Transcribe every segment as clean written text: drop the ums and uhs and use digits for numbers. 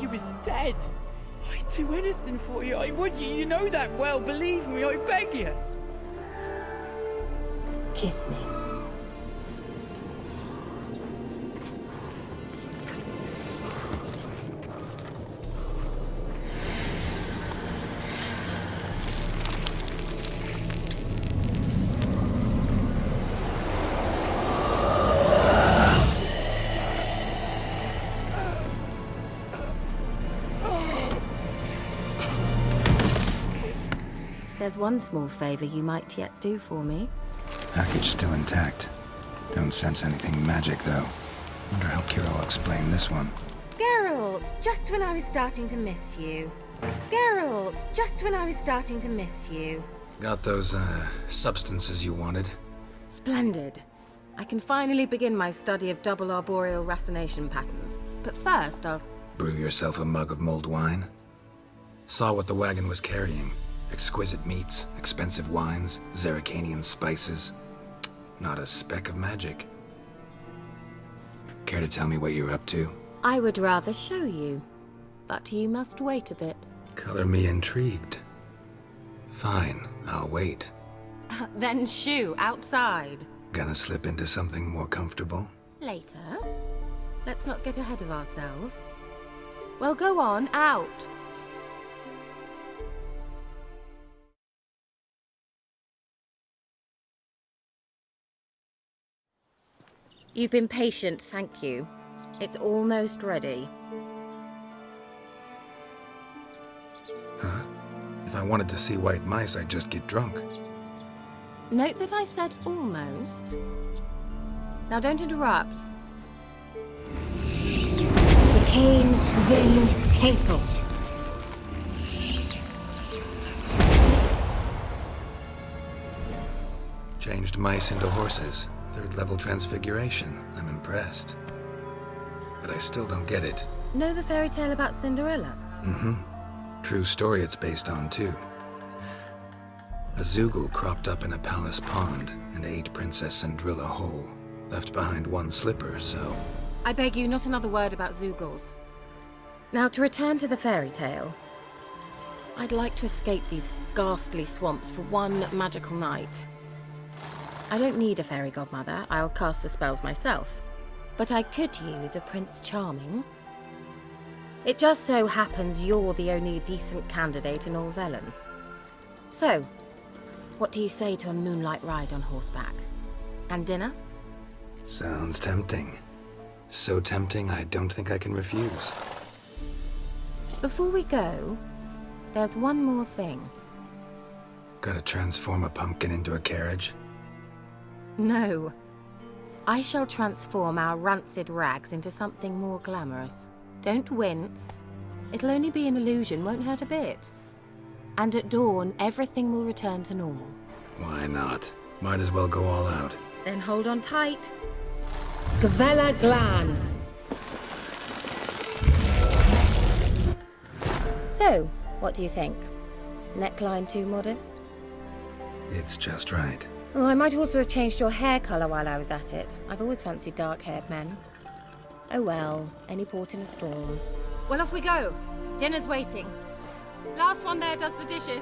was dead. I'd do anything for you. I would. You know that well. Believe me, I beg you. Kiss me. There's one small favor you might yet do for me. Package still intact. Don't sense anything magic, though. Wonder how Keira will explain this one. Geralt, just when I was starting to miss you. Geralt, just when I was starting to miss you. Got those, substances you wanted? Splendid. I can finally begin my study of double arboreal racination patterns. But first, I'll... Brew yourself a mug of mulled wine? Saw what the wagon was carrying. Exquisite meats, expensive wines, Zerrikanian spices. Not a speck of magic. Care to tell me what you're up to? I would rather show you, but you must wait a bit. Color me intrigued. Fine, I'll wait. Then shoo, outside. Gonna slip into something more comfortable? Later. Let's not get ahead of ourselves. Well, go on, out. You've been patient, thank you. It's almost ready. Huh? If I wanted to see white mice, I'd just get drunk. Note that I said almost. Now don't interrupt. Became Vin Capel. Changed mice into horses. Third-level transfiguration. I'm impressed. But I still don't get it. Know the fairy tale about Cinderella? Mm-hmm. True story it's based on, too. A Zoogle cropped up in a palace pond and ate Princess Cinderella whole. Left behind one slipper, so... I beg you, not another word about Zoogles. Now, to return to the fairy tale. I'd like to escape these ghastly swamps for one magical night. I don't need a fairy godmother, I'll cast the spells myself. But I could use a Prince Charming. It just so happens you're the only decent candidate in all Velen. So, what do you say to a moonlight ride on horseback? And dinner? Sounds tempting. So tempting, I don't think I can refuse. Before we go, there's one more thing. Gotta transform a pumpkin into a carriage? No. I shall transform our rancid rags into something more glamorous. Don't wince. It'll only be an illusion, won't hurt a bit. And at dawn, everything will return to normal. Why not? Might as well go all out. Then hold on tight. Gavella Glan. So, what do you think? Neckline too modest? It's just right. Oh, I might also have changed your hair colour while I was at it. I've always fancied dark-haired men. Oh well, any port in a storm. Well, off we go. Dinner's waiting. Last one there does the dishes.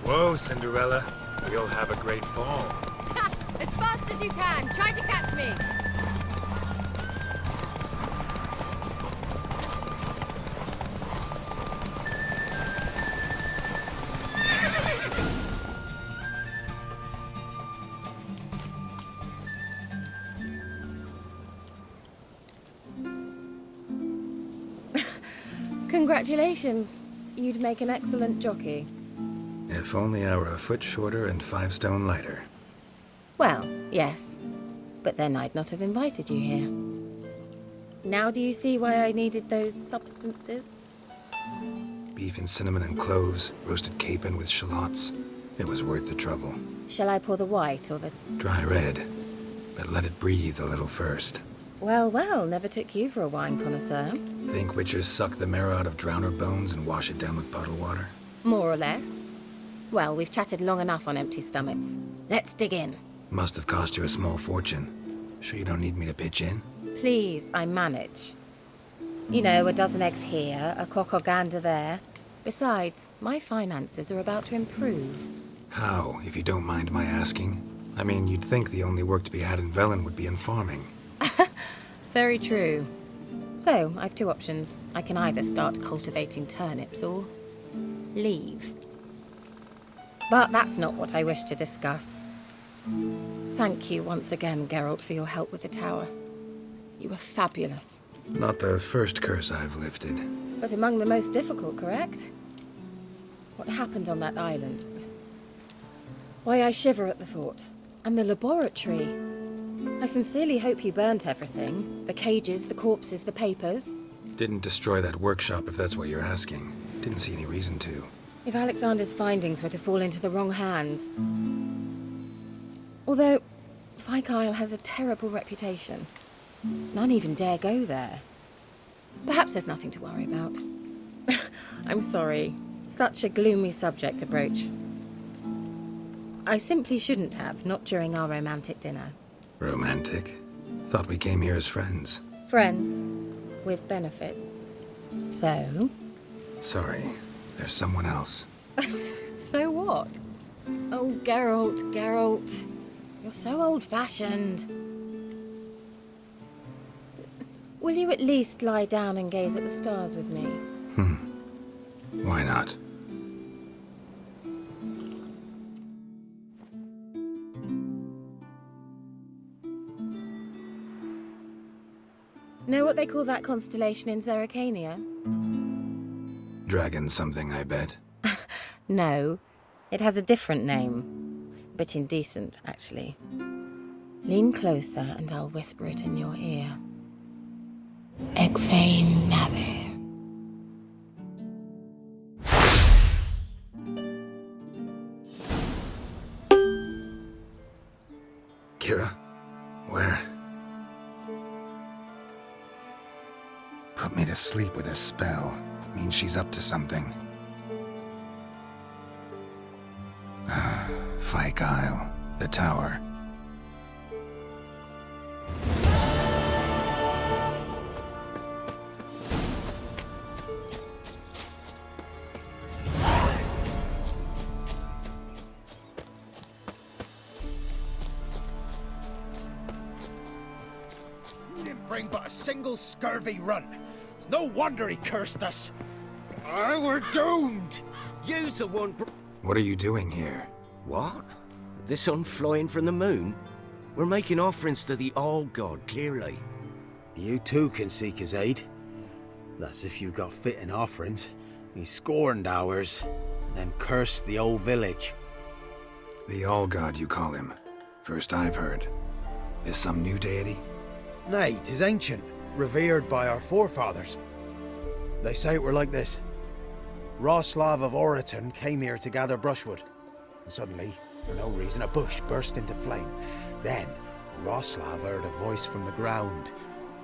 Whoa, Cinderella. We'll have a great fall. As fast as you can. Try to catch me. Congratulations. You'd make an excellent jockey. If only I were a foot shorter and 5 stone lighter. Well, yes. But then I'd not have invited you here. Now do you see why I needed those substances? Beef and cinnamon and cloves, roasted capon with shallots. It was worth the trouble. Shall I pour the white or the... Dry red, but let it breathe a little first. Well, well, never took you for a wine connoisseur. Think witchers suck the marrow out of drowner bones and wash it down with bottled water? More or less. Well, we've chatted long enough on empty stomachs. Let's dig in. Must have cost you a small fortune. Sure you don't need me to pitch in? Please, I manage. You know, a dozen eggs here, a cock or gander there. Besides, my finances are about to improve. How, if you don't mind my asking? I mean, you'd think the only work to be had in Velen would be in farming. Very true. So, I've 2 options. I can either start cultivating turnips or leave. But that's not what I wish to discuss. Thank you once again, Geralt, for your help with the tower. You were fabulous. Not the first curse I've lifted. But among the most difficult, correct? What happened on that island? Why, I shiver at the thought. And the laboratory. I sincerely hope you burnt everything. The cages, the corpses, the papers. Didn't destroy that workshop, if that's what you're asking. Didn't see any reason to. If Alexander's findings were to fall into the wrong hands... Although, Isle has a terrible reputation. None even dare go there. Perhaps there's nothing to worry about. I'm sorry. Such a gloomy subject to broach. I simply shouldn't have, not during our romantic dinner. Romantic? Thought we came here as friends. Friends. With benefits. So? Sorry, there's someone else. So what? Oh, Geralt. You're so old-fashioned. Will you at least lie down and gaze at the stars with me? Why not? Know what they call that constellation in Zerrikania? Dragon something, I bet. No, it has a different name. Bit indecent, actually. Lean closer and I'll whisper it in your ear. Egfain Nave. Keira? Where? Put me to sleep with a spell. Means she's up to something. Isle, the tower. Didn't bring but a single scurvy run. It's no wonder he cursed us. We're doomed. Use the one. What are you doing here? What? The sun flying from the moon? We're making offerings to the All-God, clearly. You too can seek his aid. That's if you've got fitting offerings. He scorned ours, then cursed the old village. The All-God, you call him. First I've heard. Is some new deity? Nay, 'tis ancient, revered by our forefathers. They say it were like this. Roslav of Oriton came here to gather brushwood. And suddenly, for no reason, a bush burst into flame. Then, Roslav heard a voice from the ground,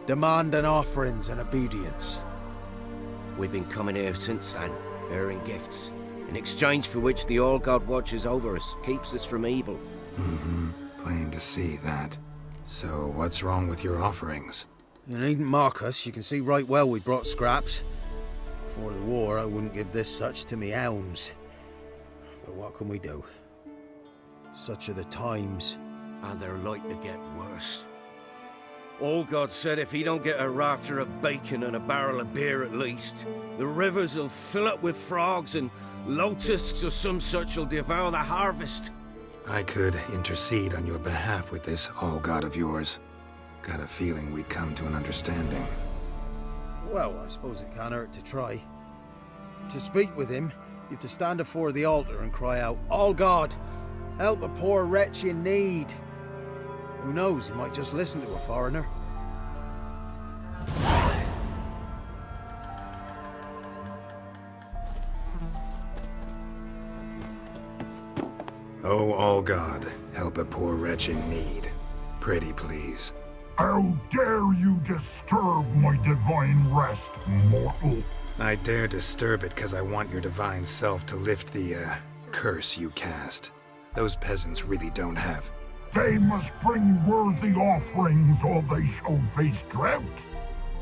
demanding offerings and obedience. We've been coming here since then, bearing gifts, in exchange for which the All-God watches over us, keeps us from evil. Plain to see that. So, what's wrong with your offerings? You needn't mock us, you can see right well we brought scraps. Before the war, I wouldn't give this such to me hounds. But what can we do? Such are the times. And they're like to get worse. All-God said if he don't get a rafter of bacon and a barrel of beer at least, the rivers will fill up with frogs and locusts or some such will devour the harvest. I could intercede on your behalf with this All-God of yours. Got a feeling we'd come to an understanding. Well, I suppose it can't hurt to try. To speak with him, you have to stand before the altar and cry out, "All God, help a poor wretch in need." Who knows, he might just listen to a foreigner. Oh, all God, help a poor wretch in need. Pretty please. How dare you disturb my divine rest, mortal? I dare disturb it because I want your divine self to lift the, curse you cast. Those peasants really don't have. They must bring worthy offerings or they shall face drought,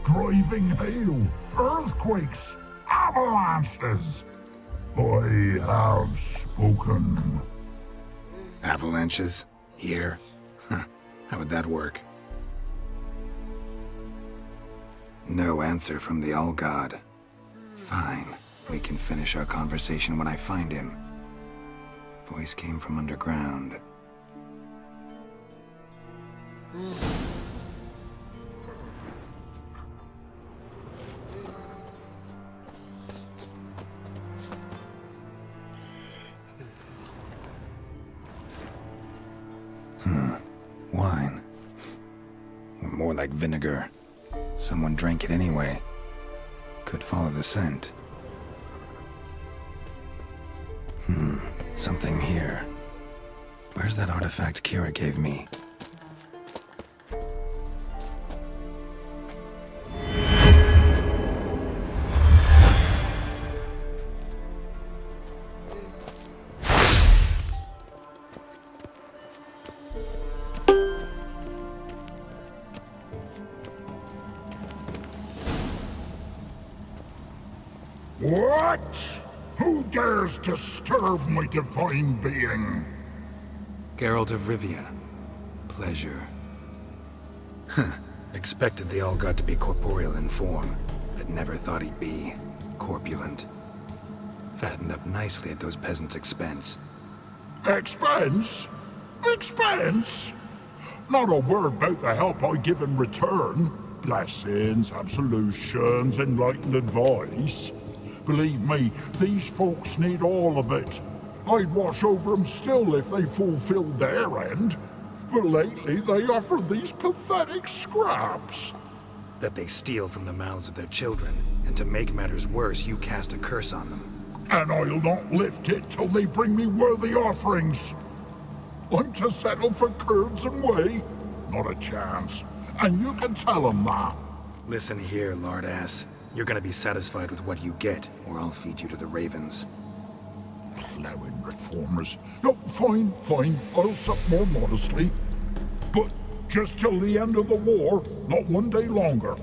driving hail, earthquakes, avalanches. I have spoken. Avalanches? Here? Huh. How would that work? No answer from the All-God. Fine. We can finish our conversation when I find him. Voice came from underground. Wine. Or more like vinegar. Someone drank it anyway. Could follow the scent. Something here. Where's that artifact Keira gave me? What? Who dares disturb my divine being? Geralt of Rivia. Pleasure. Huh. Expected the All-God to be corporeal in form, but never thought he'd be corpulent. Fattened up nicely at those peasants' expense. Expense? Expense? Not a word about the help I give in return. Blessings, absolutions, enlightened advice. Believe me, these folks need all of it. I'd watch over them still if they fulfilled their end. But lately they offer these pathetic scraps. That they steal from the mouths of their children, and to make matters worse, you cast a curse on them. And I'll not lift it till they bring me worthy offerings. I'm to settle for curds and whey? Not a chance. And you can tell them that. Listen here, lardass. You're gonna be satisfied with what you get, or I'll feed you to the ravens. Plowing reformers. No, fine, fine. I'll sup more modestly. But just till the end of the war, not one day longer.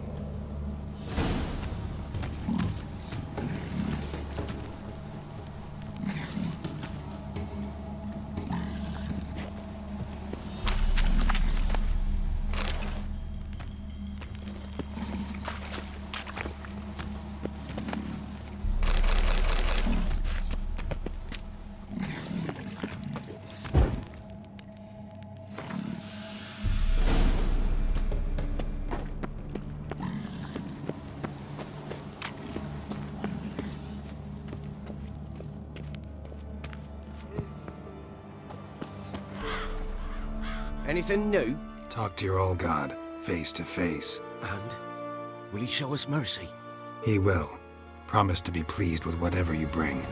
Anything new? Talk to your All-God, face to face. And? Will he show us mercy? He will. Promise to be pleased with whatever you bring.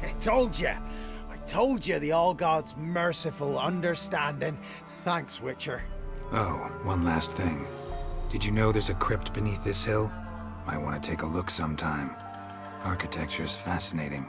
I told you! I told you the All-God's merciful, understanding. Thanks, Witcher. Oh, one last thing. Did you know there's a crypt beneath this hill? Might want to take a look sometime. Architecture's fascinating.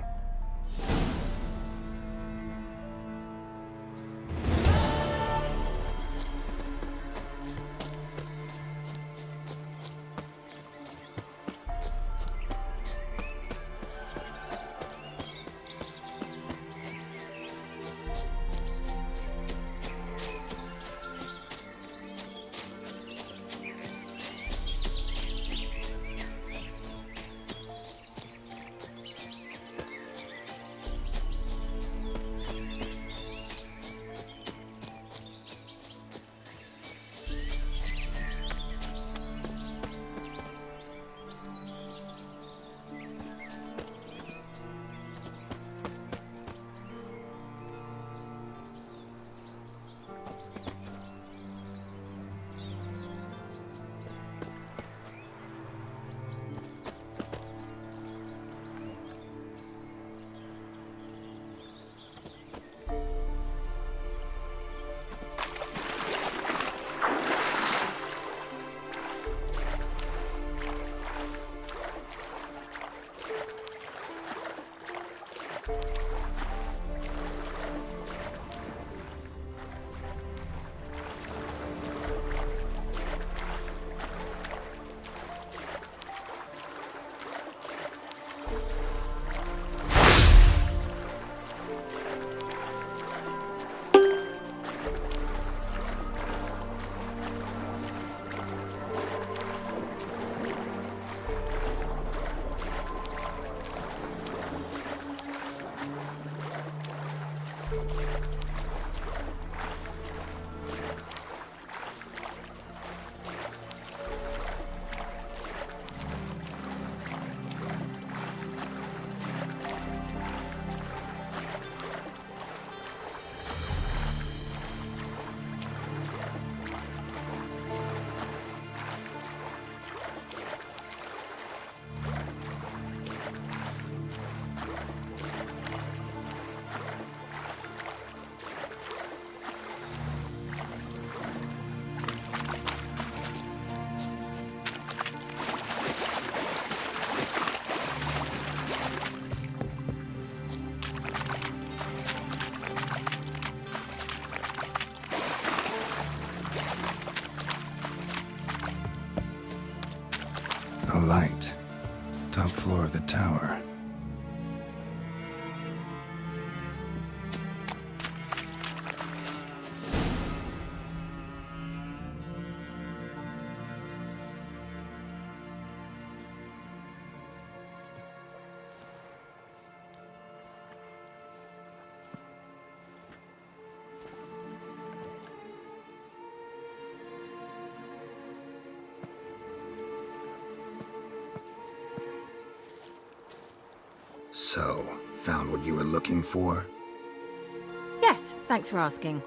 A light. Top floor of the tower. So, found what you were looking for? Yes, thanks for asking.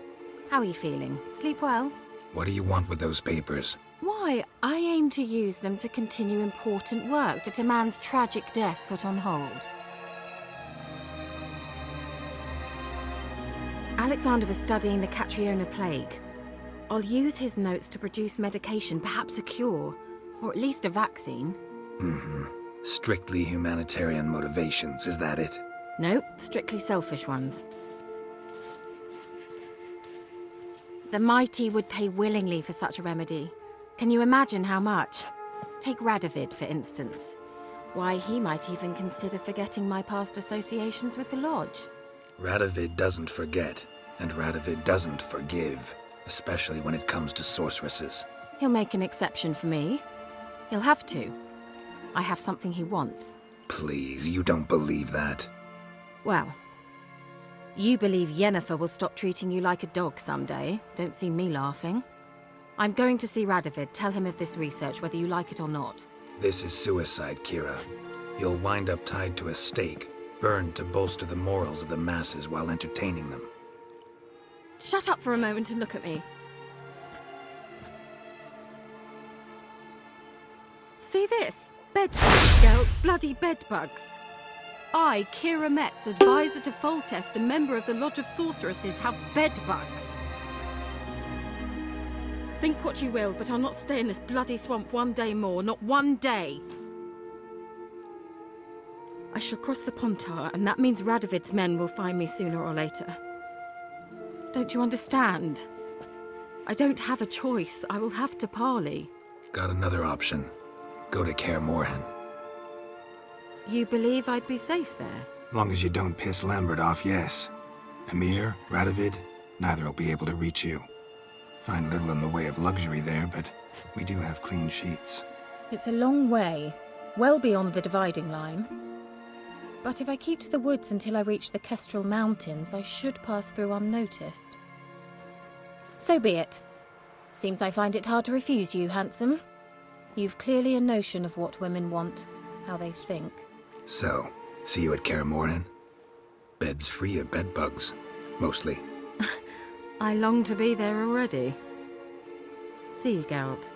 How are you feeling? Sleep well? What do you want with those papers? Why, I aim to use them to continue important work that a man's tragic death put on hold. Alexander was studying the Catriona plague. I'll use his notes to produce medication, perhaps a cure, or at least a vaccine. Strictly humanitarian motivations, is that it? No, strictly selfish ones. The mighty would pay willingly for such a remedy. Can you imagine how much? Take Radovid, for instance. Why, he might even consider forgetting my past associations with the Lodge. Radovid doesn't forget, and Radovid doesn't forgive, especially when it comes to sorceresses. He'll make an exception for me. He'll have to. I have something he wants. Please, you don't believe that. Well, you believe Yennefer will stop treating you like a dog someday. Don't see me laughing. I'm going to see Radovid, tell him of this research, whether you like it or not. This is suicide, Keira. You'll wind up tied to a stake, burned to bolster the morals of the masses while entertaining them. Shut up for a moment and look at me. See this? Bedbugs, Geralt. Bloody bedbugs. I, Keira Metz, advisor to Foltest, a member of the Lodge of Sorceresses, have bedbugs. Think what you will, but I'll not stay in this bloody swamp one day more. Not one day. I shall cross the Pontar, and that means Radovid's men will find me sooner or later. Don't you understand? I don't have a choice. I will have to parley. Got another option. Go to Kaer Morhen. You believe I'd be safe there? Long as you don't piss Lambert off, yes. Emir, Radovid, neither will be able to reach you. Find little in the way of luxury there, but we do have clean sheets. It's a long way, well beyond the dividing line. But if I keep to the woods until I reach the Kestrel Mountains, I should pass through unnoticed. So be it. Seems I find it hard to refuse you, handsome. You've clearly a notion of what women want, how they think. So, see you at Kaer Morhen? Beds free of bedbugs, mostly. I long to be there already. See you, Geralt.